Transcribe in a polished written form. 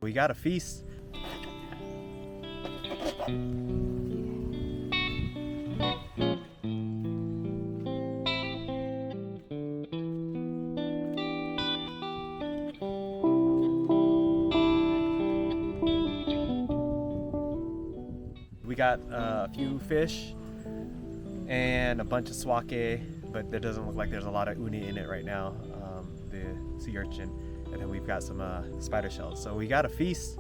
We got a feast. We got a few fish and a bunch of swake, but there doesn't look like there's a lot of uni in it right now, the sea urchin. And then we've got some spider shells. So we got a feast.